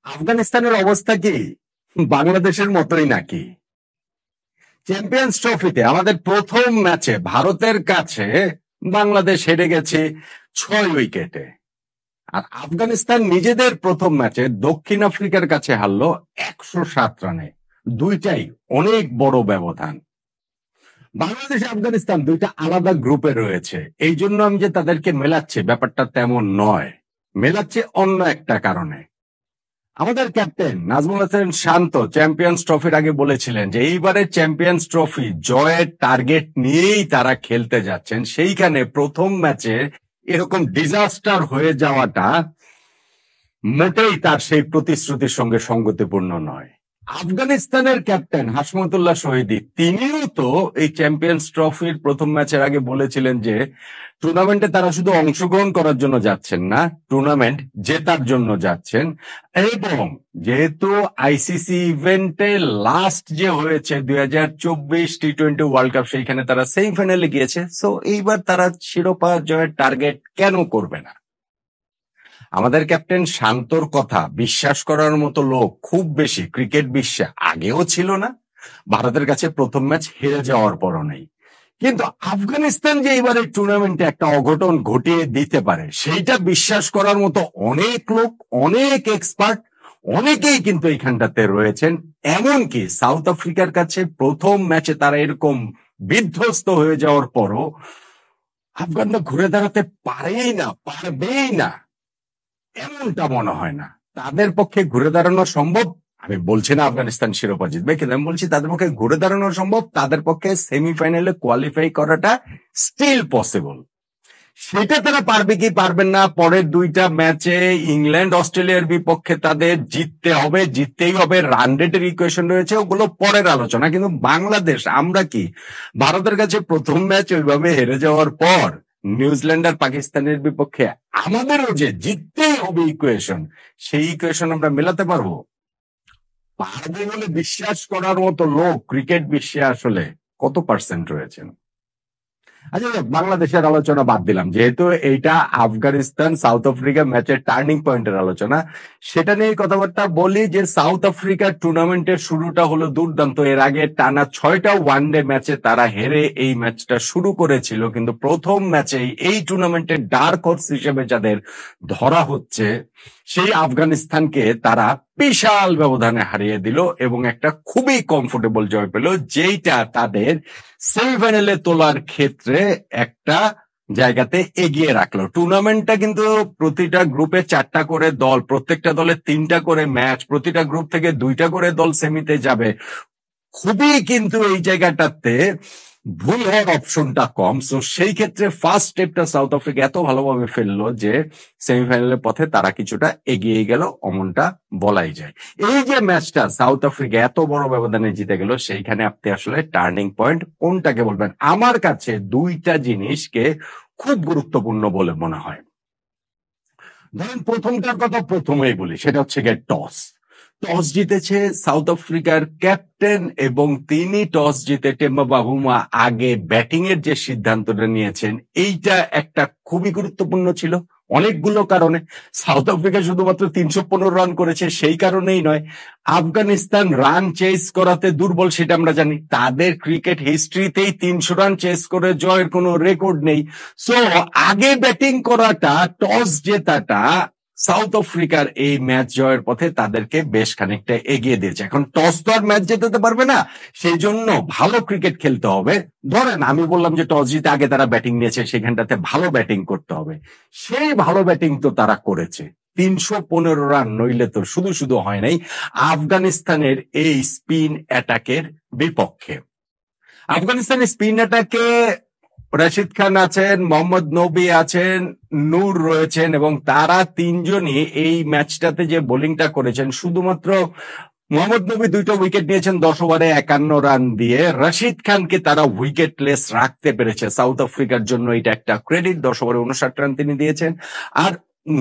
আফগানিস্তানের অবস্থা কি বাংলাদেশের মতোই নাকি? চ্যাম্পিয়ন্স ট্রফিতে আমাদের প্রথম ম্যাচে ভারতের কাছে বাংলাদেশ হেরে গেছে 6 উইকেটে। আর আফগানিস্তান নিজেদের প্রথম ম্যাচে দক্ষিণ আফ্রিকার কাছে হারলো 107 রানে। দুইটাই অনেক বড় ব্যবধান। বাংলাদেশ আফগানিস্তান দুইটা আলাদা গ্রুপে রয়েছে, এই জন্য আমি যে তাদেরকে মেলাচ্ছি ব্যাপারটা তেমন নয়, মেলাচ্ছে অন্য একটা কারণে। আমাদের ক্যাপ্টেন নাজমুল হাসান শান্ত চ্যাম্পিয়ন্স ট্রফির আগে বলেছিলেন যে এইবারে চ্যাম্পিয়ন্স ট্রফি জয়ের টার্গেট নিয়েই তারা খেলতে যাচ্ছেন। সেইখানে প্রথম ম্যাচে এরকম ডিজাস্টার হয়ে যাওয়াটা মোটেই তার সেই প্রতিশ্রুতির সঙ্গে সঙ্গতিপূর্ণ নয়। আফগানিস্তানের ক্যাপ্টেন হাশমতুল্লাহ শহীদী তিনিও তো এই চ্যাম্পিয়ন্স ট্রফির প্রথম ম্যাচের আগে বলেছিলেন যে টুর্নামেন্টে তারা শুধু অংশগ্রহণ করার জন্য যাচ্ছেন না, টুর্নামেন্ট জেতার জন্য যাচ্ছেন। এবং যেহেতু আইসিসি ইভেন্টে লাস্ট যে হয়েছে 2024 টি-20 ওয়ার্ল্ড কাপ, সেইখানে তারা সেমিফাইনালে গিয়েছে, সো এইবার তারা শিরোপা জয়ের টার্গেট কেন করবে না? আমাদের ক্যাপ্টেন শান্তর কথা বিশ্বাস করার মতো লোক খুব বেশি ক্রিকেট বিশ্বে আগেও ছিল না, ভারতের কাছে প্রথম ম্যাচ হেরে যাওয়ার পরও নেই। কিন্তু আফগানিস্তান যে এবারে টুর্নামেন্টে একটা অঘটন ঘটিয়ে দিতে পারে সেইটা বিশ্বাস করার মতো অনেক লোক, অনেক এক্সপার্ট, অনেকেই কিন্তু এইখানটাতে রয়েছেন। এমনকি সাউথ আফ্রিকার কাছে প্রথম ম্যাচে তারা এরকম বিধ্বস্ত হয়ে যাওয়ার পরও আফগানরা ঘুরে দাঁড়াতে পারবেই না এমনটা মনে হয় না। তাদের পক্ষে ঘুরে দাঁড়ানো সম্ভব। আমি বলছি না আফগানিস্তান শিরোপা জিতবে, কিন্তু আমি বলছি তাদের পক্ষে ঘুরে দাঁড়ানো সম্ভব, তাদের পক্ষে সেমিফাইনালে কোয়ালিফাই করাটা স্টিল পসিবল। সেটা তারা পারবে কি পারবেন না, পরের দুইটা ম্যাচে ইংল্যান্ড অস্ট্রেলিয়ার বিপক্ষে তাদের জিততে হবে, জিততেই হবে। রান রেটের ইকুয়েশন রয়েছে, ওগুলো পরের আলোচনা। কিন্তু বাংলাদেশ, আমরা কি ভারতের কাছে প্রথম ম্যাচ ওইভাবে হেরে যাওয়ার পর নিউজিল্যান্ড আর পাকিস্তানের বিপক্ষে আমাদেরও যে জিততেই হবে ইকুয়েশন, সেই ইকুয়েশন আমরা মেলাতে পারবো বলে বিশ্বাস করার মতো লোক ক্রিকেট বিশ্বে আসলে কত পার্সেন্ট রয়েছেন? আচ্ছা, বাংলাদেশের আলোচনা বাদ দিলাম, যেহেতু এইটা আফগানিস্তান সাউথ আফ্রিকা ম্যাচের টার্নিং পয়েন্টের আলোচনা, সেটা নিয়ে কথাবার্তা বলি। যে সাউথ আফ্রিকার টুর্নামেন্টের শুরুটা হলো দুর্দান্ত। এর আগে টানা 6টা ওয়ানডে ম্যাচে তারা হেরে এই ম্যাচটা শুরু করেছিল, কিন্তু প্রথম ম্যাচেই এই টুর্নামেন্টের ডার্ক হর্স হিসেবে যাদের ধরা হচ্ছে সেই আফগানিস্তানকে তারা বিশাল ব্যবধানে হারিয়ে দিল এবং একটা খুবই কমফোর্টেবল জয় পেল, যেইটা তাদের সেমিফাইনালে তোলার ক্ষেত্রে একটা জায়গাতে এগিয়ে রাখলো। টুর্নামেন্টটা কিন্তু প্রতিটা গ্রুপে 4টা করে দল, প্রত্যেকটা দলে 3টা করে ম্যাচ, প্রতিটা গ্রুপ থেকে 2টা করে দল সেমিতে যাবে। খুবই কিন্তু এই জায়গাটাতে ভুল হওয়ার অপশনটা কম। সো সেই ক্ষেত্রে ফার্স্ট স্টেপটা সাউথ আফ্রিকা এত ভালোভাবে ফেললো যে সেমিফাইনালের পথে তারা কিছুটা এগিয়ে গেল, অমনটা বলাই যায়। এই যে ম্যাচটা সাউথ আফ্রিকা এত বড় ব্যবধানে জিতে গেল, সেইখানে আপনি আসলে টার্নিং পয়েন্ট কোনটাকে বলবেন? আমার কাছে দুইটা জিনিসকে খুব গুরুত্বপূর্ণ বলে মনে হয়। ধরেন প্রথমটার কথা প্রথমেই বলি, সেটা হচ্ছে গিয়ে টস। টস জিতেছে সাউথ আফ্রিকার ক্যাপ্টেন এবং তিনি টস জিতে টেম্বা বাহুমা আগে ব্যাটিং এর যে সিদ্ধান্তটা নিয়েছেন, এইটা একটা খুবই গুরুত্বপূর্ণ ছিল অনেকগুলো কারণে। সাউথ আফ্রিকা শুধুমাত্র 315 রান করেছে সেই কারণেই নয়, আফগানিস্তান রান চেস করাতে দুর্বল সেটা আমরা জানি। তাদের ক্রিকেট হিস্ট্রিতেই 300 রান চেস করে জয়ের কোনো রেকর্ড নেই। সো আগে ব্যাটিং করাটা, টস জেতাটা সাউথ আফ্রিকার এই ম্যাচ জয়ের পথে তাদেরকে বেশ খানিকটা এগিয়ে দিয়েছে। এখন টস তো আর ম্যাচ জেতাতে পারবে না, সেই জন্য ভালো ক্রিকেট খেলতে হবে। ধরেন আমি বললাম যে টস জিতে আগে তারা ব্যাটিং নিয়েছে, সেখানটাতে ভালো ব্যাটিং করতে হবে। সেই ভালো ব্যাটিং তো তারা করেছে, 315 রান, নইলে তো শুধু শুধু হয় নাই আফগানিস্তানের এই স্পিন অ্যাটাকের বিপক্ষে। আফগানিস্তানের স্পিন অ্যাটাকে রশিদ খান আছেন, মোহাম্মদ নবী আছেন, নূর রয়েছেন, এবং তারা তিনজনই এই ম্যাচটাতে যে বোলিংটা করেছেন, শুধুমাত্র মোহাম্মদ নবী 2টা উইকেট নিয়েছেন 10 ওভারে 51 রান দিয়ে। রশিদ খানকে তারা উইকেটলেস রাখতে পেরেছে, সাউথ আফ্রিকার জন্য এটা একটা ক্রেডিট। 10 ওভারে 59 রান তিনি দিয়েছেন। আর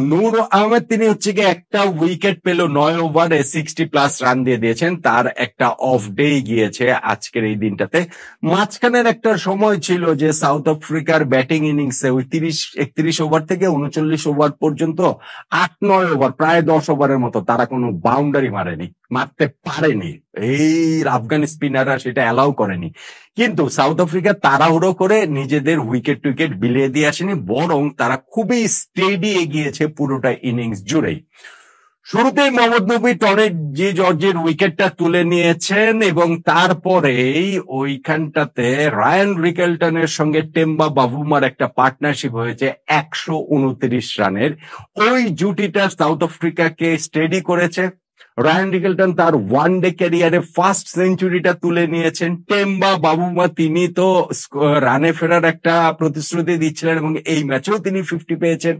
নূর আহমেদ তিনি হচ্ছে গিয়ে একটা উইকেট পেল 9 ওভারে 60+ রান দিয়ে দিয়েছেন, তার একটা অফ ডে গিয়েছে আজকের এই দিনটাতে। মাঝখানের একটা সময় ছিল যে সাউথ আফ্রিকার ব্যাটিং ইনিংসে ওই 30-31 ওভার থেকে 39 ওভার পর্যন্ত 8-9 ওভার প্রায় 10 ওভারের মতো তারা কোনো বাউন্ডারি মারতে পারেনি, এই আফগান স্পিনাররা সেটা অ্যালাউ করেনি। কিন্তু সাউথ আফ্রিকা তাড়াহুড়ো করে নিজেদের উইকেট টুইকেট বিলিয়ে দিয়ে আসেনি, বরং তারা খুবই স্টেডি এগিয়েছে পুরোটা ইনিংস জুড়েই। শুরুতেই মোহাম্মদ নবী টনি জর্জের উইকেটটা তুলে নিয়েছেন এবং তারপরেই ওইখানটাতে রায়ান রিকেলটনের সঙ্গে টেম্বা বাভুমার একটা পার্টনারশিপ হয়েছে 129 রানের। ওই জুটিটা সাউথ আফ্রিকাকে স্টেডি করেছে। রায়ান রিকেলটন তার ওয়ানডে ক্যারিয়ারে ফার্স্ট সেঞ্চুরিটা তুলে নিয়েছেন। টেম্বা বাবুমা তিনি তো রানে ফেরার একটা প্রতিশ্রুতি দিচ্ছিলেন এবং এই ম্যাচেও তিনি 50 পেয়েছেন,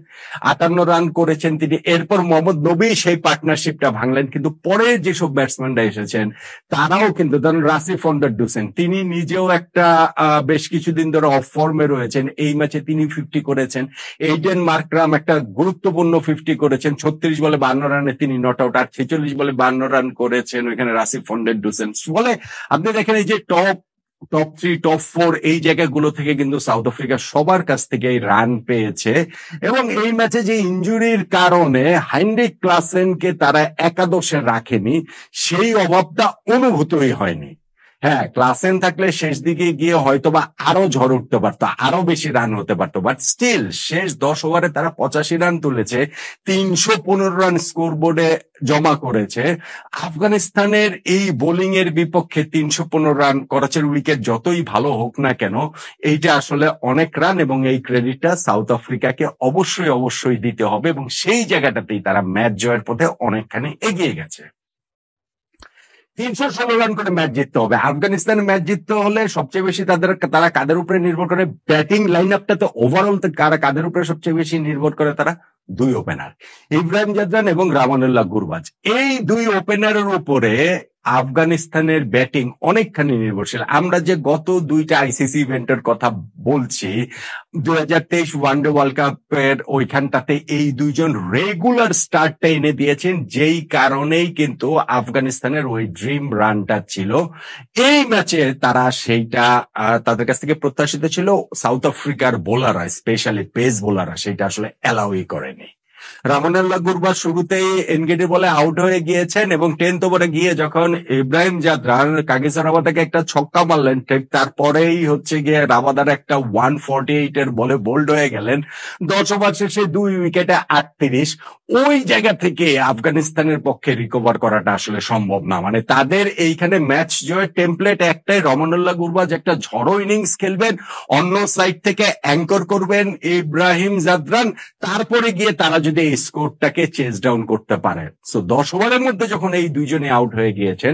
58 রান করেছেন তিনি। এরপর মোহাম্মদ নবী সেই পার্টনারশিপটা ভাঙলেন, কিন্তু পরে যেসব ব্যাটসম্যানরা এসেছেন তারাও কিন্তু, ধরুন রাসি ফন্ডার-ডুসেন, তিনি নিজেও একটা বেশ কিছুদিন ধরে অফ ফর্মে রয়েছেন, এই ম্যাচে তিনি 50 করেছেন। এইডেন মার্করাম একটা গুরুত্বপূর্ণ 50 করেছেন, 36 বলে 52 রানে তিনি নট আউট, আর 46 বলে 52 রান করেছেন ওইখানে রাসি ফন্ডার-ডুসেন। ফলে আপনি দেখেন এই যে টপ 3 টপ 4 এই জায়গাগুলো থেকে কিন্তু সাউথ আফ্রিকা সবার কাছ থেকে এই রান পেয়েছে। এবং এই ম্যাচে যে ইনজুরির কারণে হাইনরিক ক্লাসেনকে তারা একাদশে রাখেনি, সেই অভাবটা অনুভূতই হয়নি। হ্যাঁ, ক্লাসেন থাকলে শেষ দিকে গিয়ে হয়তো বা আরো ঝড় উঠতে পারতো, আরো বেশি রান হতে পারতো, বাট স্টিল শেষ 10 ওভারে তারা 85 রান তুলেছে, 315 রান স্কোর বোর্ডে জমা করেছে। আফগানিস্তানের এই বোলিং এর বিপক্ষে 315 রান করেছেন, উইকেট যতই ভালো হোক না কেন, এইটা আসলে অনেক রান এবং এই ক্রেডিটটা সাউথ আফ্রিকাকে অবশ্যই দিতে হবে এবং সেই জায়গাটাতেই তারা ম্যাচ জয়ের পথে অনেকখানি এগিয়ে গেছে। 316 রান করে ম্যাচ জিততে হবে। আফগানিস্তান ম্যাচ জিততে হলে সবচেয়ে বেশি তারা কাদের উপরে নির্ভর করে, ব্যাটিং লাইন আপটাতে ওভারঅল কাদের উপরে সবচেয়ে বেশি নির্ভর করে, তারা দুই ওপেনার ইব্রাহিম জাদরান এবং রামানুল্লাহ গুরবাজ। এই দুই ওপেনারের উপরে আফগানিস্তানের ব্যাটিং অনেকখানি নির্ভরশীল। আমরা যে গত দুইটা আইসিসি ইভেন্টের কথা বলছি, 2023 ওয়ানডে ওয়ার্ল্ড কাপের ওইখানটাতে এই দুইজন রেগুলার স্টার্টটা এনে দিয়েছেন, যেই কারণেই কিন্তু আফগানিস্তানের ওই ড্রিম রানটা ছিল। এই ম্যাচে তারা সেইটা তাদের কাছ থেকে প্রত্যাশিত ছিল, সাউথ আফ্রিকার বোলাররা স্পেশালি পেস বোলাররা সেটা আসলে অ্যালাউই করেনি। রামানুল্লাহ গুরবাজ শুরুতেই এনগেডি বলে আউট হয়ে গিয়েছেন এবং 10th ওভারে গিয়ে যখন ইব্রাহিম জাদরান কাগিসা রাবাদাকে একটা ছক্কা মারলেন, ঠিক তারপরেই হচ্ছে গিয়ে রাবাদার একটা 148 এর বলে বোল্ড হয়ে গেলেন। 10 ওভার শেষে 2 উইকেটে 38। ওই জায়গা থেকে আফগানিস্তানের পক্ষে রিকভার করাটা আসলে সম্ভব না। মানে তাদের এইখানে ম্যাচ জয়ের টেমপ্লেট একটাই, রামানুল্লাহ গুরবাজ একটা ঝড়ো ইনিংস খেলবেন, অন্য সাইড থেকে অ্যাঙ্কর করবেন ইব্রাহিম জাদরান, তারপরে গিয়ে তারা যদি এই স্কোরটাকে চেজ ডাউন করতে পারে। সো 10 ওভারের মধ্যে যখন এই দুইজনে আউট হয়ে গিয়েছেন,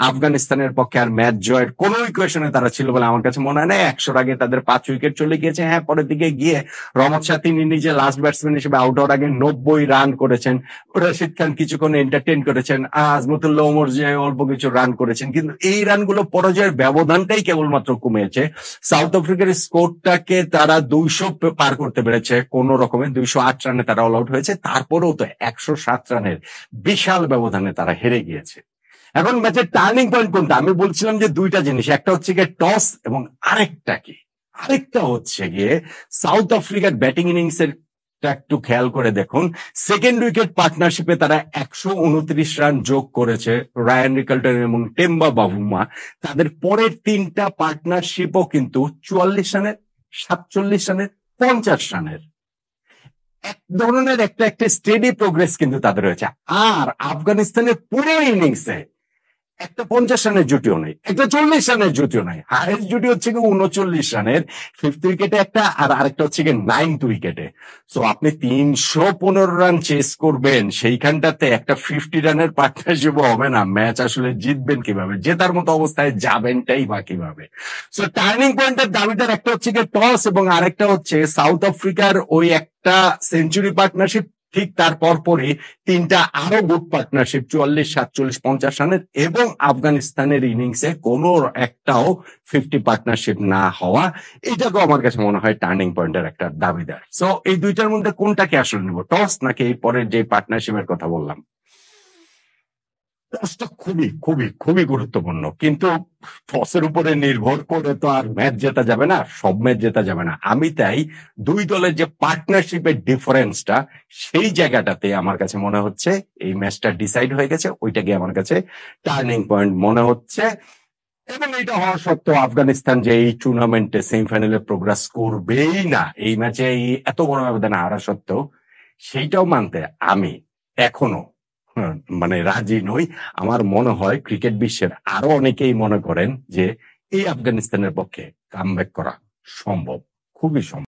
আফগানিস্তানের পক্ষে আর ম্যাচ জয়ের কোন ইকুয়েশনে তারা ছিল বলে আমার কাছে মনে হয় না। 100 আগে তাদের 5 উইকেট চলে গিয়েছে। হ্যাঁ, পরের দিকে গিয়ে রহমত শাহ তিনি নিজে লাস্ট ব্যাটসম্যান হিসেবে আউট হওয়ার আগে 90 রান করেছেন, রশিদ খান কিছুক্ষণ এন্টারটেইন করেছেন, আজমতুল্লাহ ওমর যে অল্প কিছু রান করেছেন, কিন্তু এই রানগুলো পরাজয়ের ব্যবধানটাই কেবলমাত্র কমিয়েছে। সাউথ আফ্রিকার স্কোরটাকে তারা 200 পার করতে পেরেছে কোন রকমে, 208 রানে তারা অল আউট হয়েছে, তারপরেও তো 107 রানের বিশাল ব্যবধানে তারা হেরে গিয়েছে। এখন ম্যাচের টার্নিং পয়েন্ট কোনটা? আমি বলছিলাম যে দুইটা জিনিস, একটা হচ্ছে গিয়ে টস এবং আরেকটা হচ্ছে গিয়ে সাউথ আফ্রিকার ব্যাটিং ইনিংসের একটু খেয়াল করে দেখুন। সেকেন্ড উইকেট পার্টনারশিপে তারা 129 রান যোগ করেছে, রায়ান রিকেলটন এবং টেম্বা বাভুমা। তাদের পরের 3টা পার্টনারশিপও কিন্তু 44 রানের, 47 রানের, 50 রানের এক ধরনের একটা স্টেডি প্রোগ্রেস কিন্তু তাদের রয়েছে। আর আফগানিস্তানের পুরো ইনিংসে একটা 50 রানের জুটিও নেই, একটা 40 রানের জুটিও নাই। হাইয়েস্ট জুটি হচ্ছে কি 39 রানের, 5th উইকেটে একটা, আর আরেকটা হচ্ছে কি 9th উইকেটে। সো আপনি 315 রান চেস করবেন, সেইখানটাতে একটা 50 রানের পার্টনারশিপ হবে না। ম্যাচ আসলে জিতবেন কিভাবে, জেতার মতো অবস্থায় যাবেনটাই বা কিভাবে? সো টার্নিং পয়েন্টের দাবিটার একটা হচ্ছে কি টস এবং আরেকটা হচ্ছে সাউথ আফ্রিকার ওই একটা সেঞ্চুরি পার্টনারশিপ ঠিক তার পরপরই তিনটা আরো গুড পার্টনারশিপ 44, 47, 50 রানের এবং আফগানিস্তানের ইনিংসে কোনো একটাও 50 পার্টনারশিপ না হওয়া, এটাকেও আমার কাছে মনে হয় টার্নিং পয়েন্টের একটা দাবিদার। সো এই দুইটার মধ্যে কোনটাকে আসলে নিব, টস নাকি এই পরের যে পার্টনারশিপের কথা বললাম? টসটা খুবই খুবই খুবই গুরুত্বপূর্ণ, কিন্তু টসের উপরে নির্ভর করে তো আর ম্যাচ জেতা যাবে না, সব ম্যাচ জেতা যাবে না। আমি তাই দুই দলের যে পার্টনারশিপের ডিফারেন্সটা, সেই জায়গাটাতে আমার কাছে মনে হচ্ছে এই ম্যাচটা ডিসাইড হয়ে গেছে, ওইটাকে আমার কাছে টার্নিং পয়েন্ট মনে হচ্ছে। এবং এটা হওয়া সত্ত্বেও আফগানিস্তান যে এই টুর্নামেন্টে সেমিফাইনালে প্রোগ্রেস করবেই না, এই ম্যাচে এই এত বড় ব্যবধানে হারা সত্ত্বেও, সেইটাও মানতে আমি এখনো মানে রাজি নই। আমার মনে হয় ক্রিকেট বিশ্বের আরো অনেকেই মনে করেন যে এই আফগানিস্তানের পক্ষে কামব্যাক করা সম্ভব, খুবই সম্ভব।